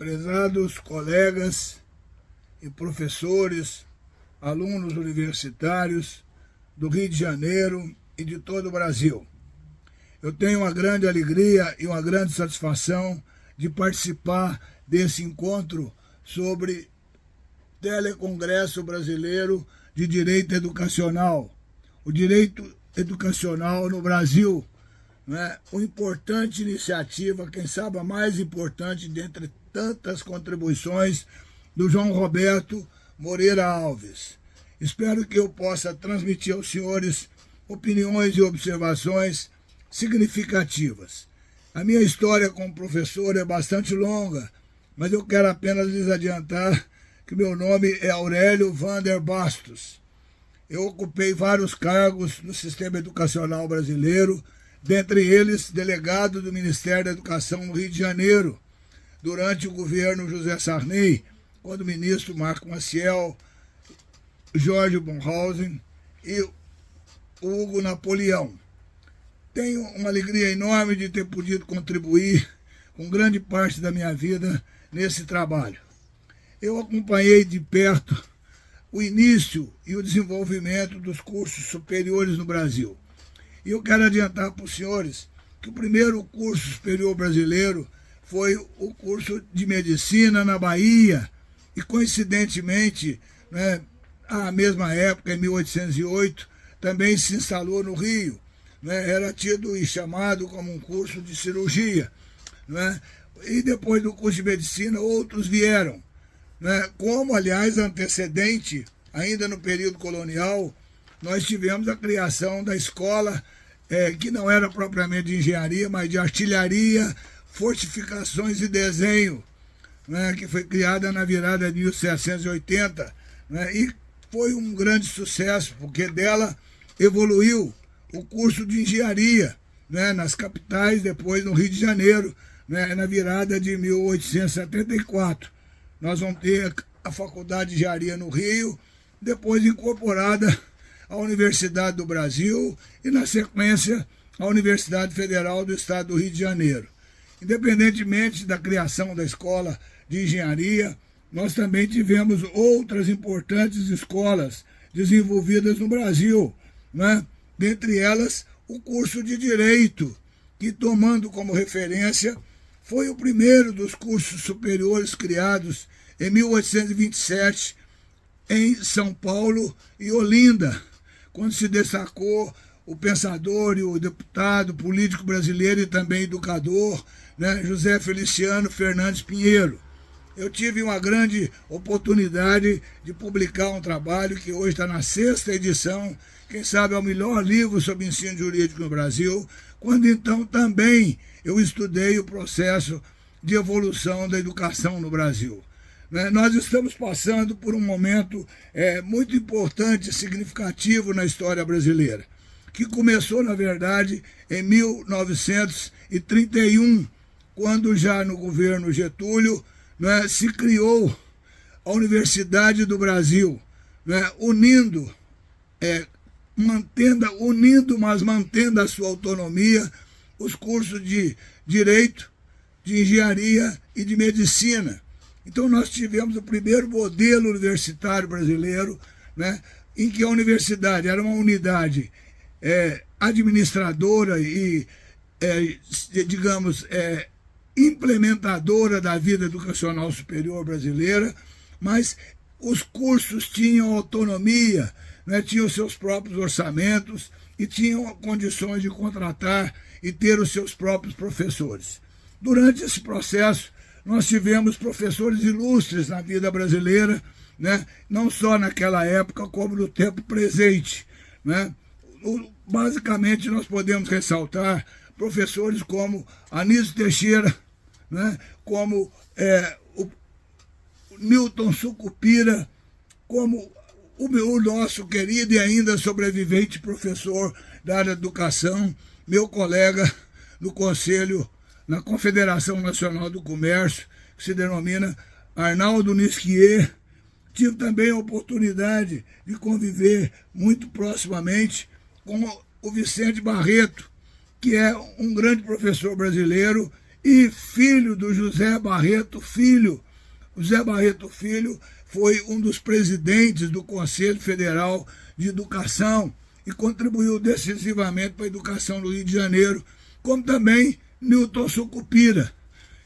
Prezados colegas e professores, alunos universitários do Rio de Janeiro e de todo o Brasil. Eu tenho uma grande alegria e uma grande satisfação de participar desse encontro sobre Telecongresso Brasileiro de Direito Educacional. O direito educacional no Brasil, né? Uma importante iniciativa, quem sabe a mais importante dentre tantas contribuições do João Roberto Moreira Alves. Espero que eu possa transmitir aos senhores opiniões e observações significativas. A minha história como professor é bastante longa, mas eu quero apenas lhes adiantar que meu nome é Aurélio Vander Bastos. Eu ocupei vários cargos no sistema educacional brasileiro, dentre eles delegado do Ministério da Educação no Rio de Janeiro, durante o governo José Sarney, quando o ministro Marco Maciel, Jorge Bornhausen e Hugo Napoleão. Tenho uma alegria enorme de ter podido contribuir com grande parte da minha vida nesse trabalho. Eu acompanhei de perto o início e o desenvolvimento dos cursos superiores no Brasil. E eu quero adiantar para os senhores que o primeiro curso superior brasileiro foi o curso de medicina na Bahia e, coincidentemente, né, à mesma época, em 1808, também se instalou no Rio. Né, era tido e chamado como um curso de cirurgia. Né, e depois do curso de medicina, outros vieram. Né, como, aliás, antecedente, ainda no período colonial, nós tivemos a criação da escola, que não era propriamente de engenharia, mas de artilharia, fortificações e desenho, né, que foi criada na virada de 1780, né, e foi um grande sucesso, porque dela evoluiu o curso de engenharia, né, nas capitais, depois no Rio de Janeiro, né, na virada de 1874. Nós vamos ter a Faculdade de Engenharia no Rio, depois incorporada à Universidade do Brasil e, na sequência, à Universidade Federal do Estado do Rio de Janeiro. Independentemente da criação da Escola de Engenharia, nós também tivemos outras importantes escolas desenvolvidas no Brasil, né? Dentre elas, o curso de Direito, que, tomando como referência, foi o primeiro dos cursos superiores criados em 1827 em São Paulo e Olinda, quando se destacou o pensador e o deputado político brasileiro e também educador, né, José Feliciano Fernandes Pinheiro. Eu tive uma grande oportunidade de publicar um trabalho que hoje está na 6ª edição, quem sabe é o melhor livro sobre ensino jurídico no Brasil, quando então também eu estudei o processo de evolução da educação no Brasil. Nós estamos passando por um momento muito importante e significativo na história brasileira, que começou, na verdade, em 1931, quando já no governo Getúlio, né, se criou a Universidade do Brasil, né, unindo, mas mantendo a sua autonomia, os cursos de Direito, de Engenharia e de Medicina. Então nós tivemos o primeiro modelo universitário brasileiro, né, em que a universidade era uma unidade administradora e, implementadora da vida educacional superior brasileira, mas os cursos tinham autonomia, né, tinham seus próprios orçamentos e tinham condições de contratar e ter os seus próprios professores. Durante esse processo, nós tivemos professores ilustres na vida brasileira, né, não só naquela época, como no tempo presente. Né. Basicamente, nós podemos ressaltar professores como Anísio Teixeira, né, como o Newton Sucupira, como o nosso querido e ainda sobrevivente professor da área de educação, meu colega no Conselho, na Confederação Nacional do Comércio, que se denomina Arnaldo Nisquier. Tive também a oportunidade de conviver muito proximamente com o Vicente Barreto, que é um grande professor brasileiro e filho do José Barreto Filho. O José Barreto Filho foi um dos presidentes do Conselho Federal de Educação e contribuiu decisivamente para a educação no Rio de Janeiro, como também Newton Sucupira.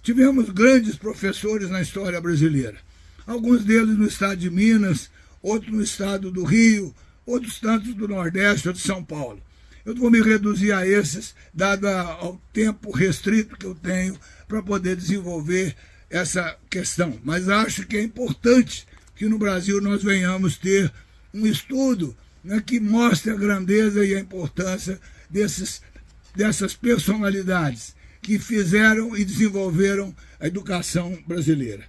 Tivemos grandes professores na história brasileira, alguns deles no estado de Minas, outros no estado do Rio, outros tantos do Nordeste ou de São Paulo. Eu vou me reduzir a esses, dado ao tempo restrito que eu tenho para poder desenvolver essa questão. Mas acho que é importante que no Brasil nós venhamos ter um estudo, né, que mostre a grandeza e a importância dessas personalidades que fizeram e desenvolveram a educação brasileira.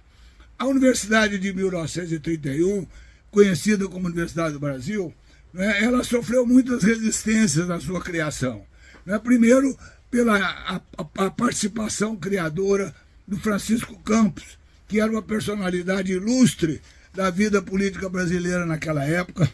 A Universidade de 1931, conhecida como Universidade do Brasil, né, ela sofreu muitas resistências na sua criação. Né? Primeiro, pela a participação criadora do Francisco Campos, que era uma personalidade ilustre da vida política brasileira naquela época,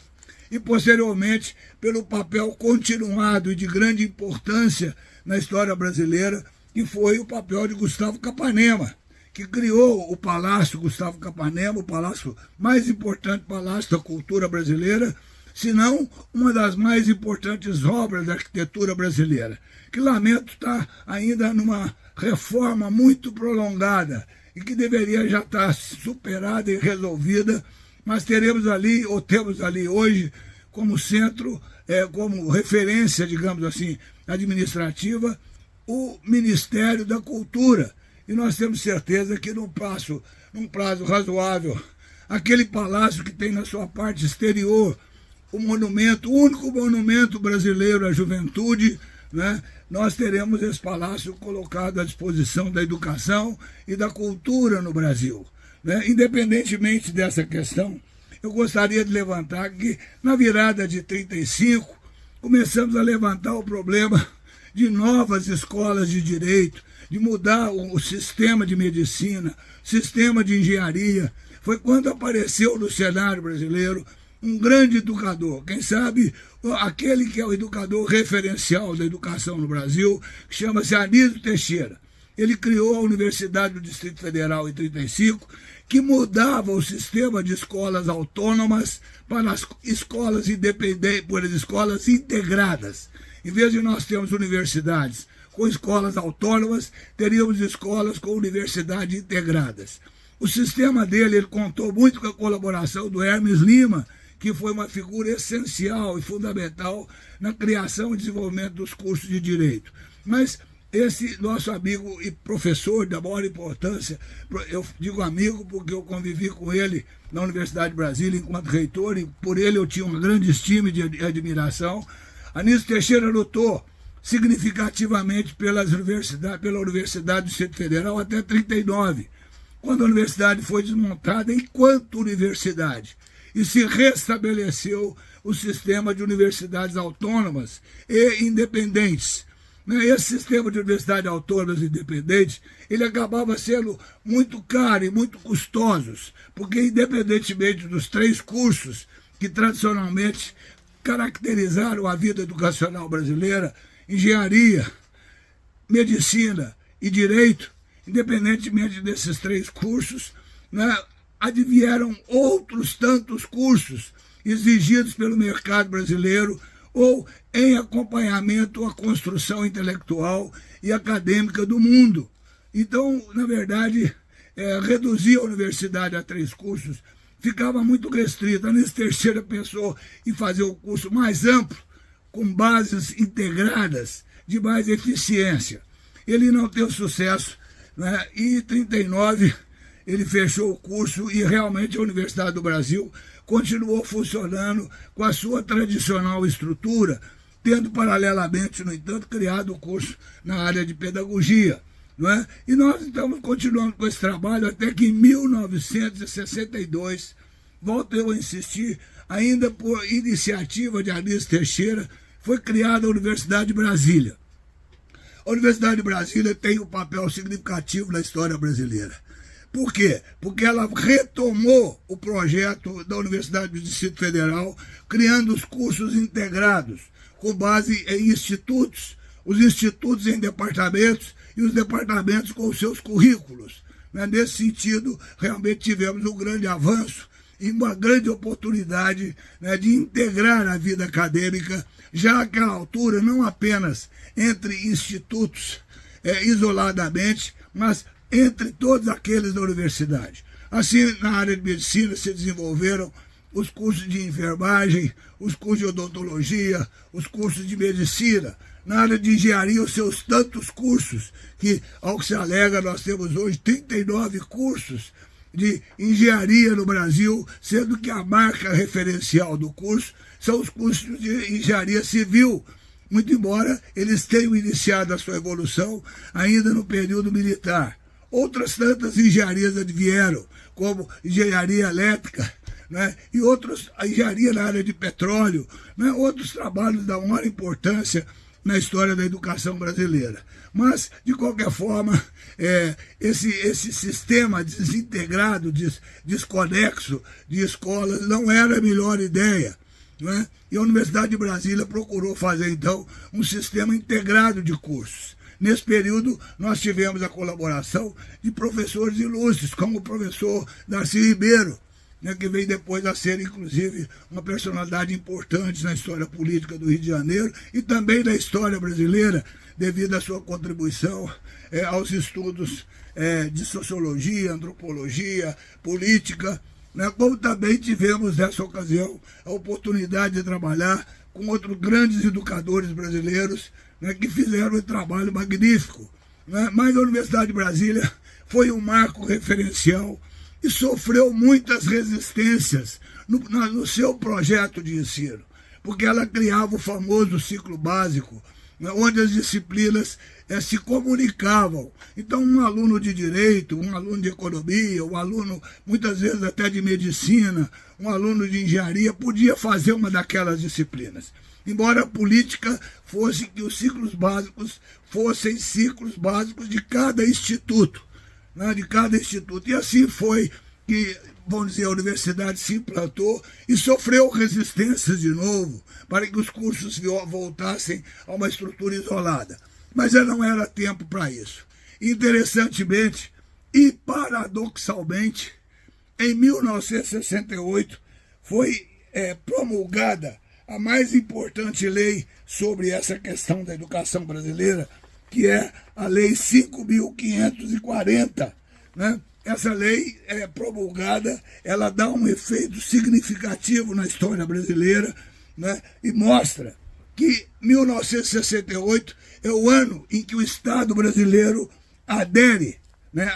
e posteriormente pelo papel continuado e de grande importância na história brasileira, que foi o papel de Gustavo Capanema, que criou o Palácio Gustavo Capanema, o palácio mais importante palácio da cultura brasileira, se não uma das mais importantes obras da arquitetura brasileira, que lamento estar ainda numa reforma muito prolongada e que deveria já estar superada e resolvida, mas teremos ali, ou temos ali hoje, como centro, como referência, digamos assim, administrativa, o Ministério da Cultura. E nós temos certeza que num prazo razoável, aquele palácio que tem na sua parte exterior o único monumento brasileiro à juventude, né? Nós teremos esse palácio colocado à disposição da educação e da cultura no Brasil. Né? Independentemente dessa questão, eu gostaria de levantar que, na virada de 1935, começamos a levantar o problema de novas escolas de direito, de mudar o sistema de medicina, sistema de engenharia. Foi quando apareceu no cenário brasileiro um grande educador, quem sabe aquele que é o educador referencial da educação no Brasil, que chama-se Anísio Teixeira. Ele criou a Universidade do Distrito Federal em 1935, que mudava o sistema de escolas autônomas para as escolas independentes, para as escolas integradas. Em vez de nós termos universidades com escolas autônomas, teríamos escolas com universidades integradas. O sistema dele, ele contou muito com a colaboração do Hermes Lima, que foi uma figura essencial e fundamental na criação e desenvolvimento dos cursos de direito. Mas esse nosso amigo e professor da maior importância, eu digo amigo porque eu convivi com ele na Universidade de Brasília enquanto reitor, e por ele eu tinha uma grande estima e admiração. Anísio Teixeira lutou significativamente pela Universidade do Distrito Federal até 1939, quando a universidade foi desmontada enquanto universidade, e se restabeleceu o sistema de universidades autônomas e independentes. Esse sistema de universidades autônomas e independentes, ele acabava sendo muito caro e muito custosos, porque independentemente dos 3 cursos que tradicionalmente caracterizaram a vida educacional brasileira, engenharia, medicina e direito, independentemente desses 3 cursos, né, advieram outros tantos cursos exigidos pelo mercado brasileiro ou em acompanhamento à construção intelectual e acadêmica do mundo. Então, na verdade, reduzir a universidade a 3 cursos ficava muito restrito. Anísio Teixeira pensou em fazer o curso mais amplo, com bases integradas, de mais eficiência. Ele não teve sucesso, né? E em 1939 ele fechou o curso e realmente a Universidade do Brasil continuou funcionando com a sua tradicional estrutura, tendo paralelamente, no entanto, criado o curso na área de pedagogia. Não é? E nós estamos continuando com esse trabalho até que em 1962, volto eu a insistir, ainda por iniciativa de Anísio Teixeira, foi criada a Universidade de Brasília. A Universidade de Brasília tem um papel significativo na história brasileira. Por quê? Porque ela retomou o projeto da Universidade do Distrito Federal, criando os cursos integrados, com base em institutos os institutos em departamentos e os departamentos com os seus currículos. Nesse sentido, realmente tivemos um grande avanço e uma grande oportunidade de integrar a vida acadêmica, já àquela altura, não apenas entre institutos isoladamente, mas entre todos aqueles da universidade. Assim, na área de medicina se desenvolveram os cursos de enfermagem, os cursos de odontologia, os cursos de medicina. Na área de engenharia, os seus tantos cursos, que, ao que se alega, nós temos hoje 39 cursos de engenharia no Brasil, sendo que a marca referencial do curso são os cursos de engenharia civil, muito embora eles tenham iniciado a sua evolução ainda no período militar. Outras tantas engenharias advieram, como engenharia elétrica, e outros, a engenharia na área de petróleo, outros trabalhos da maior importância na história da educação brasileira. Mas, de qualquer forma, esse sistema desintegrado, desconexo de escolas não era a melhor ideia. E a Universidade de Brasília procurou fazer, então, um sistema integrado de cursos. Nesse período, nós tivemos a colaboração de professores ilustres, como o professor Darcy Ribeiro, que veio depois a ser, inclusive, uma personalidade importante na história política do Rio de Janeiro e também da história brasileira, devido à sua contribuição aos estudos de sociologia, antropologia, política, como também tivemos, nessa ocasião, a oportunidade de trabalhar com outros grandes educadores brasileiros que fizeram um trabalho magnífico. Mas a Universidade de Brasília foi um marco referencial e sofreu muitas resistências no seu projeto de ensino, porque ela criava o famoso ciclo básico, onde as disciplinas se comunicavam. Então, um aluno de direito, um aluno de economia, um aluno, muitas vezes até de medicina, um aluno de engenharia, podia fazer uma daquelas disciplinas. Embora a política fosse que os ciclos básicos fossem ciclos básicos de cada instituto. E assim foi que, vamos dizer, a universidade se implantou e sofreu resistências de novo para que os cursos voltassem a uma estrutura isolada. Mas já não era tempo para isso. Interessantemente e paradoxalmente, em 1968 foi promulgada a mais importante lei sobre essa questão da educação brasileira, que é a Lei 5.540. Essa lei promulgada, ela dá um efeito significativo na história brasileira, e mostra que 1968 é o ano em que o Estado brasileiro adere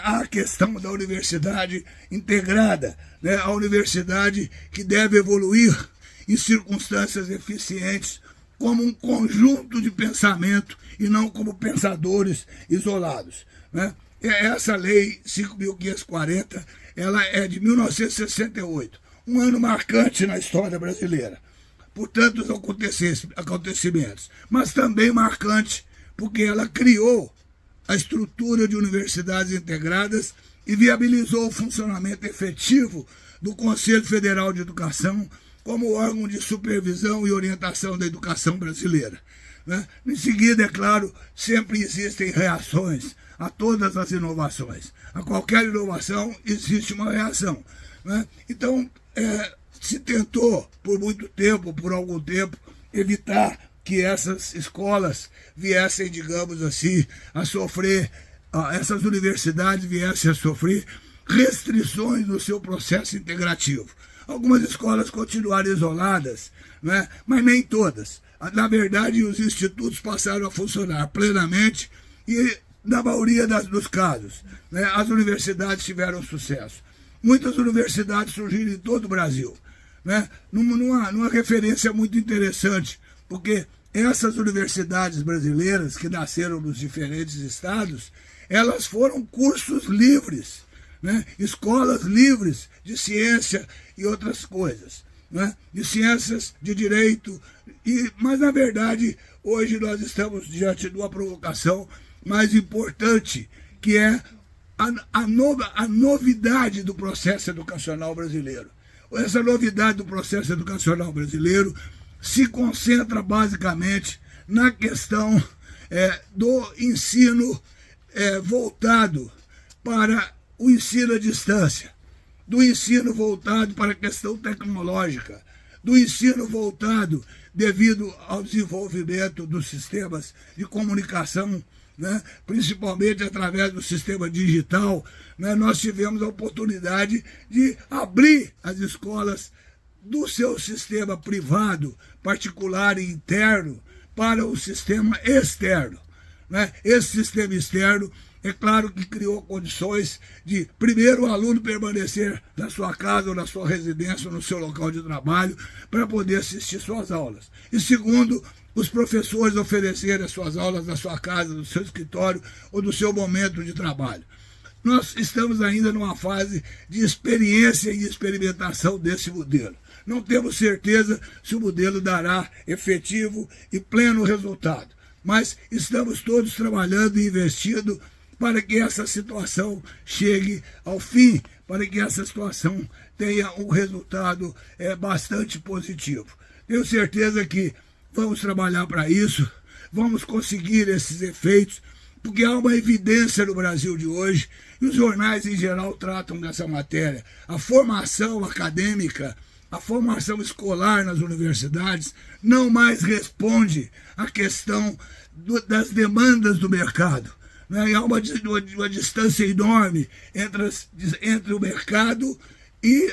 à questão da universidade integrada, a universidade que deve evoluir em circunstâncias eficientes como um conjunto de pensamento e não como pensadores isolados. Essa lei 5.540, ela é de 1968, um ano marcante na história brasileira, por tantos acontecimentos, mas também marcante porque ela criou a estrutura de universidades integradas e viabilizou o funcionamento efetivo do Conselho Federal de Educação como órgão de supervisão e orientação da educação brasileira. Em seguida, é claro, sempre existem reações a todas as inovações. A qualquer inovação existe uma reação. Então, se tentou por muito tempo, por algum tempo, evitar que essas escolas viessem, digamos assim, a sofrer, essas universidades viessem a sofrer restrições no seu processo integrativo. Algumas escolas continuaram isoladas, mas nem todas. Na verdade, os institutos passaram a funcionar plenamente e, na maioria dos casos, as universidades tiveram sucesso. Muitas universidades surgiram em todo o Brasil. Numa referência muito interessante, porque essas universidades brasileiras que nasceram nos diferentes estados, elas foram cursos livres, escolas livres de ciência e outras coisas, de ciências, de direito, mas na verdade hoje nós estamos diante de uma provocação mais importante, que é a novidade do processo educacional brasileiro. Essa novidade do processo educacional brasileiro se concentra basicamente na questão do ensino voltado para o ensino à distância, do ensino voltado para a questão tecnológica, do ensino voltado devido ao desenvolvimento dos sistemas de comunicação, né, principalmente através do sistema digital, né, nós tivemos a oportunidade de abrir as escolas do seu sistema privado, particular e interno, para o sistema externo. Né? Esse sistema externo, é claro que criou condições de, primeiro, o aluno permanecer na sua casa ou na sua residência ou no seu local de trabalho para poder assistir suas aulas. E segundo, os professores oferecerem as suas aulas na sua casa, no seu escritório ou no seu momento de trabalho. Nós estamos ainda numa fase de experiência e experimentação desse modelo. Não temos certeza se o modelo dará efetivo e pleno resultado, mas estamos todos trabalhando e investindo para que essa situação chegue ao fim, para que essa situação tenha um resultado bastante positivo. Tenho certeza que vamos trabalhar para isso, vamos conseguir esses efeitos, porque há uma evidência no Brasil de hoje, e os jornais em geral tratam dessa matéria. A formação acadêmica, a formação escolar nas universidades não mais responde à questão das demandas do mercado. Né? Há uma distância enorme entre o mercado e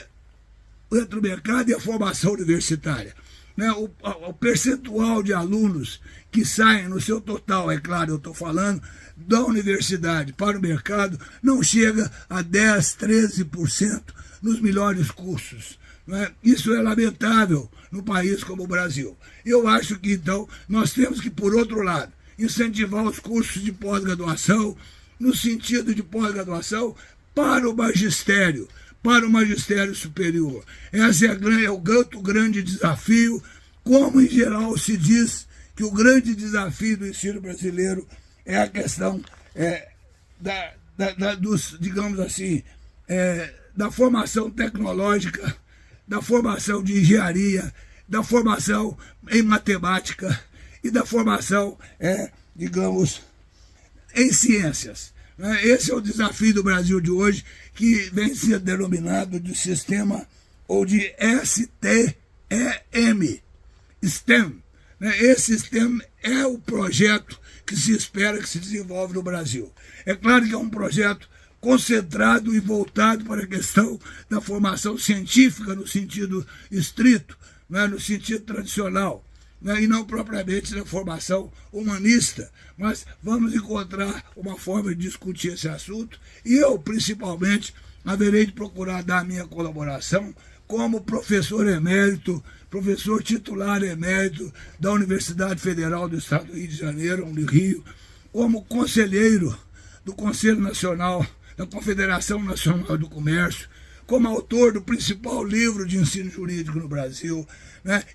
a formação universitária. Né? O percentual de alunos que saem no seu total, é claro, eu estou falando, da universidade para o mercado, não chega a 10%, 13% nos melhores cursos. Né? Isso é lamentável num país como o Brasil. Eu acho que, então, nós temos que, por outro lado, incentivar os cursos de pós-graduação, no sentido de pós-graduação para o magistério superior. Esse é o grande desafio, como em geral se diz que o grande desafio do ensino brasileiro é a questão digamos assim, da formação tecnológica, da formação de engenharia, da formação em matemática e da formação, digamos, em ciências. Esse é o desafio do Brasil de hoje, que vem sendo denominado de sistema ou de STEM, STEM. Esse STEM é o projeto que se espera que se desenvolva no Brasil. É claro que é um projeto concentrado e voltado para a questão da formação científica no sentido estrito, no sentido tradicional, e não propriamente da formação humanista, mas vamos encontrar uma forma de discutir esse assunto e eu, principalmente, haverei de procurar dar a minha colaboração como professor emérito, professor titular emérito da Universidade Federal do Estado do Rio de Janeiro, no Rio, como conselheiro do Conselho Nacional da Confederação Nacional do Comércio, como autor do principal livro de ensino jurídico no Brasil,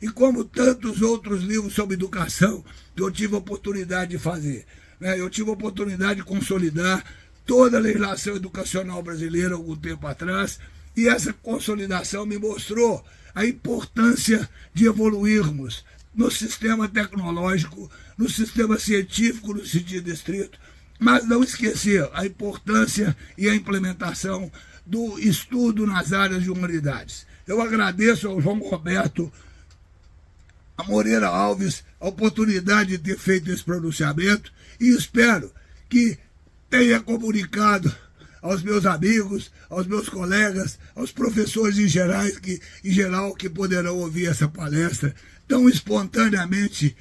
e como tantos outros livros sobre educação que eu tive a oportunidade de fazer. Eu tive a oportunidade de consolidar toda a legislação educacional brasileira há algum tempo atrás, e essa consolidação me mostrou a importância de evoluirmos no sistema tecnológico, no sistema científico, no sentido estrito, mas não esquecer a importância e a implementação do estudo nas áreas de humanidades. Eu agradeço ao João Roberto Moreira Alves a oportunidade de ter feito esse pronunciamento e espero que tenha comunicado aos meus amigos, aos meus colegas, aos professores em geral que poderão ouvir essa palestra tão espontaneamente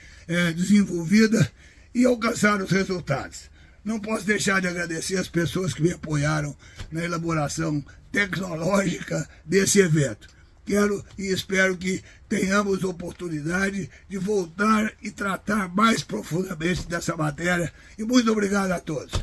desenvolvida e alcançar os resultados. Não posso deixar de agradecer as pessoas que me apoiaram na elaboração tecnológica desse evento. Quero e espero que tenhamos oportunidade de voltar e tratar mais profundamente dessa matéria. E muito obrigado a todos.